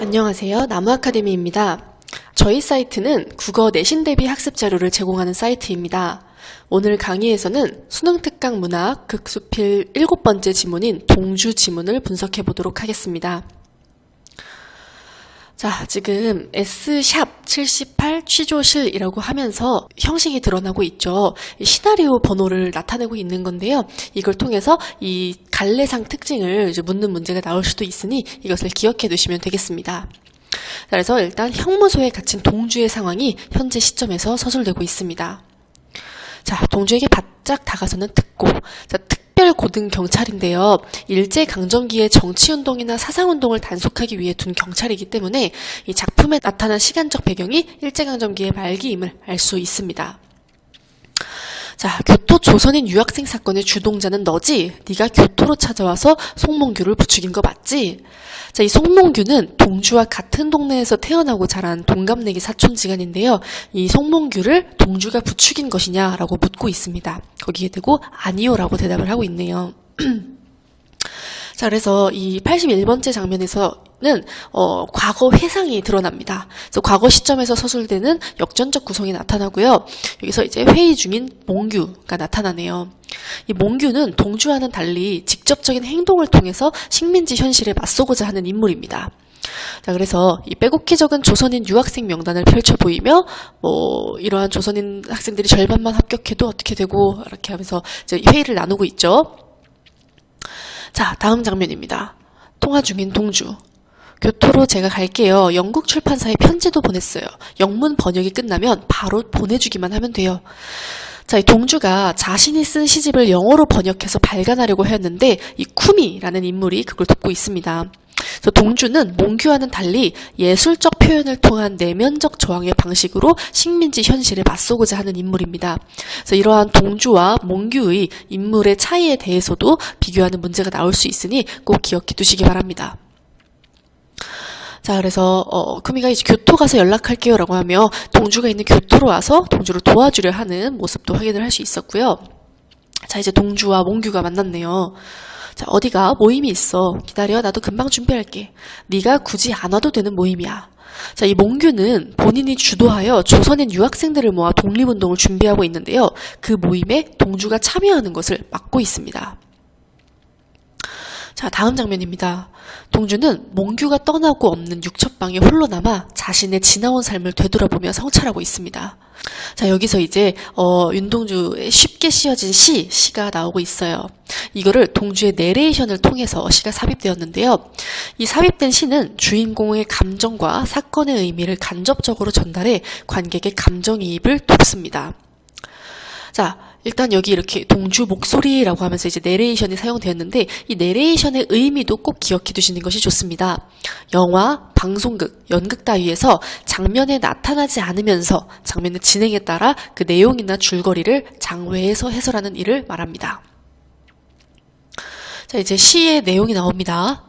안녕하세요. 나무아카데미입니다. 저희 사이트는 국어 내신 대비 학습 자료를 제공하는 사이트입니다. 오늘 강의에서는 수능특강 문학 극수필 7번째 지문인 동주 지문을 분석해 보도록 하겠습니다. 자, 지금 S#78 취조실이라고 하면서 형식이 드러나고 있죠. 시나리오 번호를 나타내고 있는 건데요. 이걸 통해서 이 갈래상 특징을 이제 묻는 문제가 나올 수도 있으니 이것을 기억해 두시면 되겠습니다. 자, 그래서 일단 형무소에 갇힌 동주의 상황이 현재 시점에서 서술되고 있습니다. 자, 동주에게 바짝 다가서는 특고. 자, 특별고등경찰인데요. 일제강점기의 정치운동이나 사상운동을 단속하기 위해 둔 경찰이기 때문에 이 작품에 나타난 시간적 배경이 일제강점기의 말기임을 알 수 있습니다. 자, 교토 조선인 유학생 사건의 주동자는 너지? 네가 교토로 찾아와서 송몽규를 부추긴 거 맞지? 자, 이 송몽규는 동주와 같은 동네에서 태어나고 자란 동갑내기 사촌지간인데요. 이 송몽규를 동주가 부추긴 것이냐라고 묻고 있습니다. 거기에 대고 아니요라고 대답을 하고 있네요. 자, 그래서 이 81번째 장면에서는 과거 회상이 드러납니다. 그래서 과거 시점에서 서술되는 역전적 구성이 나타나고요. 여기서 이제 회의 중인 몽규가 나타나네요. 이 몽규는 동주와는 달리 직접적인 행동을 통해서 식민지 현실에 맞서고자 하는 인물입니다. 자, 그래서 이 빼곡히 적은 조선인 유학생 명단을 펼쳐 보이며 이러한 조선인 학생들이 절반만 합격해도 어떻게 되고 이렇게 하면서 이제 회의를 나누고 있죠. 자, 다음 장면입니다. 통화 중인 동주. 교토로 제가 갈게요. 영국 출판사에 편지도 보냈어요. 영문 번역이 끝나면 바로 보내주기만 하면 돼요. 자, 이 동주가 자신이 쓴 시집을 영어로 번역해서 발간하려고 했는데 이 쿠미라는 인물이 그걸 돕고 있습니다. 그래서 동주는 몽규와는 달리 예술적 표현을 통한 내면적 저항의 방식으로 식민지 현실에 맞서고자 하는 인물입니다. 그래서 이러한 동주와 몽규의 인물의 차이에 대해서도 비교하는 문제가 나올 수 있으니 꼭 기억해 두시기 바랍니다. 자, 그래서 쿠미가 이제 교토 가서 연락할게요 라고 하며 동주가 있는 교토로 와서 동주를 도와주려 하는 모습도 확인을 할 수 있었고요. 자, 이제 동주와 몽규가 만났네요. 자, 어디가? 모임이 있어. 기다려. 나도 금방 준비할게. 네가 굳이 안 와도 되는 모임이야. 자, 이 몽규는 본인이 주도하여 조선인 유학생들을 모아 독립운동을 준비하고 있는데요. 그 모임에 동주가 참여하는 것을 막고 있습니다. 자, 다음 장면입니다. 동주는 몽규가 떠나고 없는 육첩방에 홀로 남아 자신의 지나온 삶을 되돌아보며 성찰하고 있습니다. 자, 여기서 이제 윤동주의 쉽게 씌어진 시가 나오고 있어요. 이거를 동주의 내레이션을 통해서 시가 삽입되었는데요. 이 삽입된 시는 주인공의 감정과 사건의 의미를 간접적으로 전달해 관객의 감정이입을 돕습니다. 자, 일단 여기 이렇게 동주 목소리라고 하면서 이제 내레이션이 사용되었는데 이 내레이션의 의미도 꼭 기억해 두시는 것이 좋습니다. 영화, 방송극, 연극 따위에서 장면에 나타나지 않으면서 장면의 진행에 따라 그 내용이나 줄거리를 장외에서 해설하는 일을 말합니다. 자, 이제 시의 내용이 나옵니다.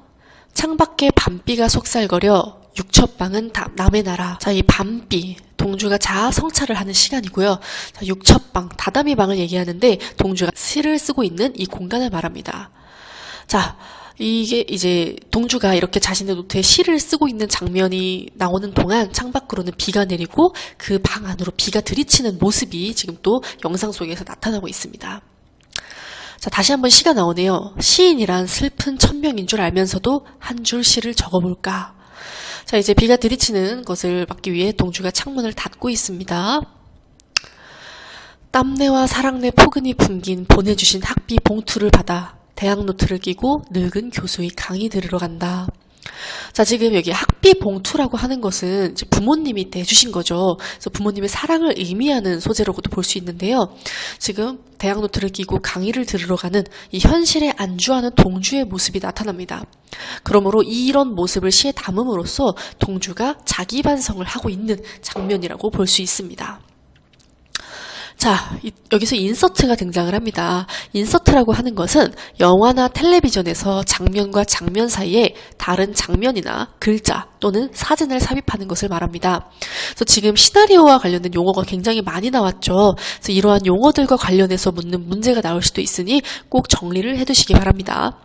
창밖에 밤비가 속살거려 육첩방은 남의 나라. 자, 이 밤비. 동주가 자아 성찰을 하는 시간이고요. 자, 육첩방, 다다미 방을 얘기하는데 동주가 시를 쓰고 있는 이 공간을 말합니다. 자, 이게 이제 동주가 이렇게 자신의 노트에 시를 쓰고 있는 장면이 나오는 동안 창밖으로는 비가 내리고 그 방 안으로 비가 들이치는 모습이 지금 또 영상 속에서 나타나고 있습니다. 자, 다시 한번 시가 나오네요. 시인이란 슬픈 천명인 줄 알면서도 한 줄 시를 적어볼까? 자, 이제 비가 들이치는 것을 막기 위해 동주가 창문을 닫고 있습니다. 땀내와 사랑내 포근히 풍긴 보내주신 학비 봉투를 받아 대학노트를 끼고 늙은 교수의 강의 들으러 간다. 자, 지금 여기 학비 봉투라고 하는 것은 이제 부모님이 내주신 거죠. 그래서 부모님의 사랑을 의미하는 소재라고도 볼 수 있는데요. 지금 대학노트를 끼고 강의를 들으러 가는 이 현실에 안주하는 동주의 모습이 나타납니다. 그러므로 이런 모습을 시에 담음으로써 동주가 자기 반성을 하고 있는 장면이라고 볼 수 있습니다. 자, 여기서 인서트가 등장을 합니다. 인서트라고 하는 것은 영화나 텔레비전에서 장면과 장면 사이에 다른 장면이나 글자 또는 사진을 삽입하는 것을 말합니다. 그래서 지금 시나리오와 관련된 용어가 굉장히 많이 나왔죠. 그래서 이러한 용어들과 관련해서 묻는 문제가 나올 수도 있으니 꼭 정리를 해두시기 바랍니다.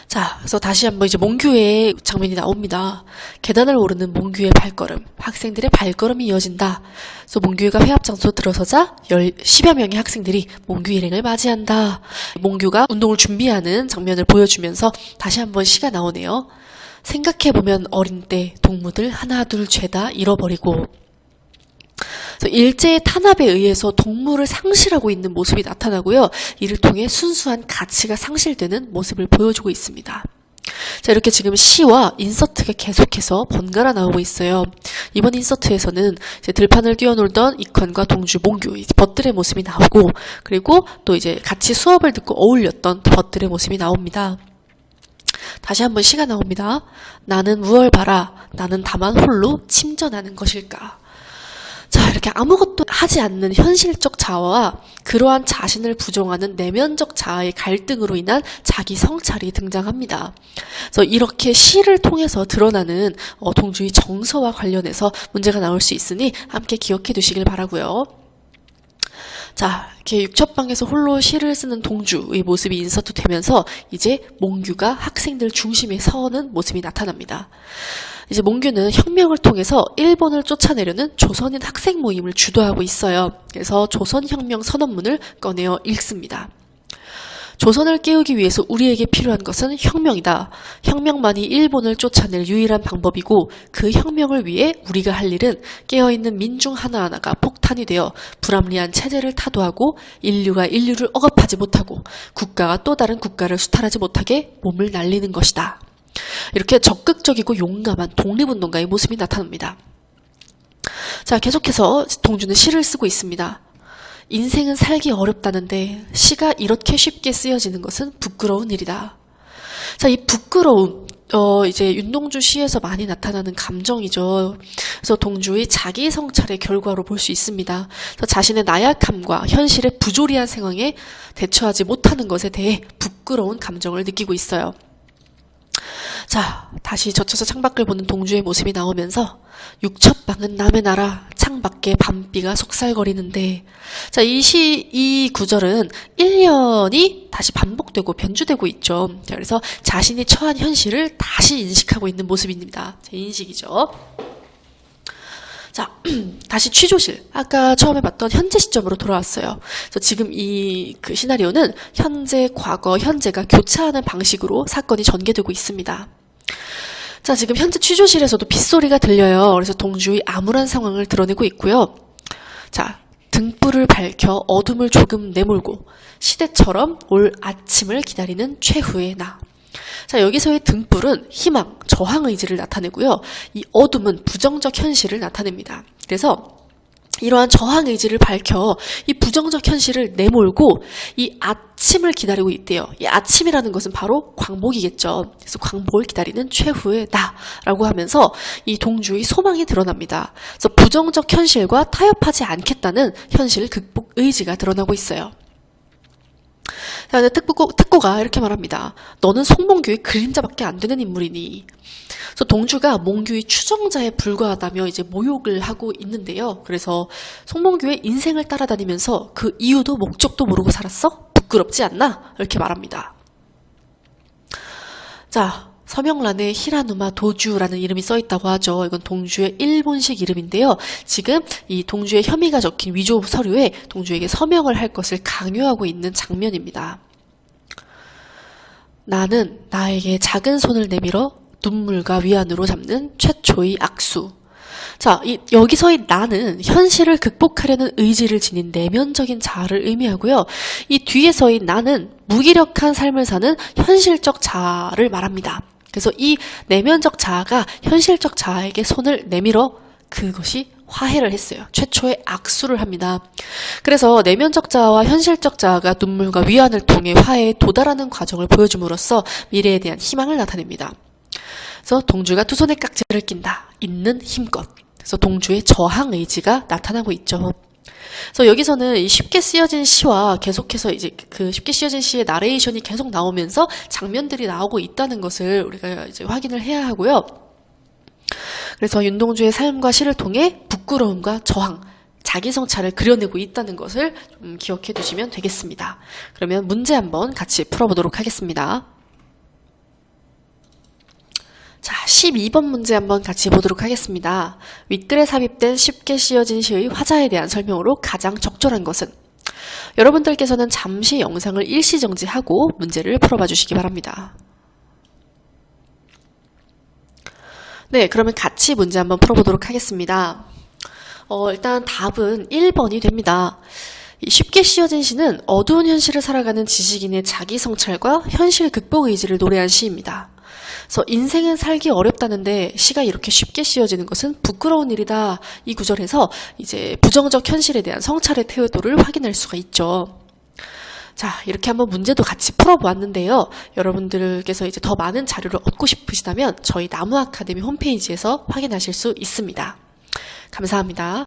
자, 그래서 다시 한번 이제 몽규의 장면이 나옵니다. 계단을 오르는 몽규의 발걸음, 학생들의 발걸음이 이어진다. 그래서 몽규가 회합 장소 들어서자 10여 명의 학생들이 몽규 일행을 맞이한다. 몽규가 운동을 준비하는 장면을 보여주면서 다시 한번 시가 나오네요. 생각해보면 어린 때 동무들 하나 둘 죄다 잃어버리고, 그래서 일제의 탄압에 의해서 동물을 상실하고 있는 모습이 나타나고요. 이를 통해 순수한 가치가 상실되는 모습을 보여주고 있습니다. 자, 이렇게 지금 시와 인서트가 계속해서 번갈아 나오고 있어요. 이번 인서트에서는 이제 들판을 뛰어놀던 익환과 동주, 몽규, 벗들의 모습이 나오고, 그리고 또 이제 같이 수업을 듣고 어울렸던 벗들의 모습이 나옵니다. 다시 한번 시가 나옵니다. 나는 무얼 바라, 나는 다만 홀로 침전하는 것일까. 자, 이렇게 아무것도 하지 않는 현실적 자아와 그러한 자신을 부정하는 내면적 자아의 갈등으로 인한 자기 성찰이 등장합니다. 그래서 이렇게 시를 통해서 드러나는 동주의 정서와 관련해서 문제가 나올 수 있으니 함께 기억해 두시길 바라고요. 자, 이렇게 육첩방에서 홀로 시를 쓰는 동주의 모습이 인서트 되면서 이제 몽규가 학생들 중심에 서는 모습이 나타납니다. 이제 몽규는 혁명을 통해서 일본을 쫓아내려는 조선인 학생 모임을 주도하고 있어요. 그래서 조선혁명 선언문을 꺼내어 읽습니다. 조선을 깨우기 위해서 우리에게 필요한 것은 혁명이다. 혁명만이 일본을 쫓아낼 유일한 방법이고, 그 혁명을 위해 우리가 할 일은 깨어있는 민중 하나하나가 폭탄이 되어 불합리한 체제를 타도하고 인류가 인류를 억압하지 못하고 국가가 또 다른 국가를 수탈하지 못하게 몸을 날리는 것이다. 이렇게 적극적이고 용감한 독립운동가의 모습이 나타납니다. 자, 계속해서 동주는 시를 쓰고 있습니다. 인생은 살기 어렵다는데 시가 이렇게 쉽게 쓰여지는 것은 부끄러운 일이다. 자, 이 부끄러움, 이제 윤동주 시에서 많이 나타나는 감정이죠. 그래서 동주의 자기 성찰의 결과로 볼 수 있습니다. 그래서 자신의 나약함과 현실의 부조리한 상황에 대처하지 못하는 것에 대해 부끄러운 감정을 느끼고 있어요. 자, 다시 젖혀서 창밖을 보는 동주의 모습이 나오면서 육첩방은 남의 나라, 창밖에 밤비가 속살거리는데, 자, 이 구절은 1년이 다시 반복되고 변주되고 있죠. 자, 그래서 자신이 처한 현실을 다시 인식하고 있는 모습입니다. 제 인식이죠. 자, 다시 취조실. 아까 처음에 봤던 현재 시점으로 돌아왔어요. 그래서 지금 이 시나리오는 현재, 과거, 현재가 교차하는 방식으로 사건이 전개되고 있습니다. 자, 지금 현재 취조실에서도 빗소리가 들려요. 그래서 동주의 암울한 상황을 드러내고 있고요. 자, 등불을 밝혀 어둠을 조금 내몰고 시대처럼 올 아침을 기다리는 최후의 나. 자, 여기서의 등불은 희망, 저항 의지를 나타내고요. 이 어둠은 부정적 현실을 나타냅니다. 그래서 이러한 저항 의지를 밝혀 이 부정적 현실을 내몰고 이 아침을 기다리고 있대요. 이 아침이라는 것은 바로 광복이겠죠. 그래서 광복을 기다리는 최후의 나라고 하면서 이 동주의 소망이 드러납니다. 그래서 부정적 현실과 타협하지 않겠다는 현실 극복 의지가 드러나고 있어요. 자, 근데 특고가 이렇게 말합니다. 너는 송몽규의 그림자밖에 안 되는 인물이니. 그래서 동주가 몽규의 추종자에 불과하다며 이제 모욕을 하고 있는데요. 그래서 송몽규의 인생을 따라다니면서 그 이유도 목적도 모르고 살았어? 부끄럽지 않나? 이렇게 말합니다. 자, 서명란에 히라누마 도주라는 이름이 써있다고 하죠. 이건 동주의 일본식 이름인데요. 지금 이 동주의 혐의가 적힌 위조 서류에 동주에게 서명을 할 것을 강요하고 있는 장면입니다. 나는 나에게 작은 손을 내밀어 눈물과 위안으로 잡는 최초의 악수. 자, 여기서의 나는 현실을 극복하려는 의지를 지닌 내면적인 자아를 의미하고요. 이 뒤에서의 나는 무기력한 삶을 사는 현실적 자아를 말합니다. 그래서 이 내면적 자아가 현실적 자아에게 손을 내밀어 그것이 화해를 했어요. 최초의 악수를 합니다. 그래서 내면적 자아와 현실적 자아가 눈물과 위안을 통해 화해에 도달하는 과정을 보여줌으로써 미래에 대한 희망을 나타냅니다. 그래서 동주가 두 손에 깍지를 낀다. 있는 힘껏. 그래서 동주의 저항 의지가 나타나고 있죠. 그래서 여기서는 이 쉽게 쓰여진 시와 계속해서 이제 그 쉽게 쓰여진 시의 나레이션이 계속 나오면서 장면들이 나오고 있다는 것을 우리가 이제 확인을 해야 하고요. 그래서 윤동주의 삶과 시를 통해 부끄러움과 저항, 자기 성찰을 그려내고 있다는 것을 좀 기억해 두시면 되겠습니다. 그러면 문제 한번 같이 풀어보도록 하겠습니다. 자, 12번 문제 한번 같이 보도록 하겠습니다. 윗글에 삽입된 쉽게 씌어진 시의 화자에 대한 설명으로 가장 적절한 것은? 여러분들께서는 잠시 영상을 일시정지하고 문제를 풀어봐 주시기 바랍니다. 네, 그러면 같이 문제 한번 풀어보도록 하겠습니다. 일단 답은 1번이 됩니다. 쉽게 씌어진 시는 어두운 현실을 살아가는 지식인의 자기 성찰과 현실 극복 의지를 노래한 시입니다. 그래서 인생은 살기 어렵다는데 시가 이렇게 쉽게 씌어지는 것은 부끄러운 일이다. 이 구절에서 이제 부정적 현실에 대한 성찰의 태도를 확인할 수가 있죠. 자, 이렇게 한번 문제도 같이 풀어보았는데요. 여러분들께서 이제 더 많은 자료를 얻고 싶으시다면 저희 나무 아카데미 홈페이지에서 확인하실 수 있습니다. 감사합니다.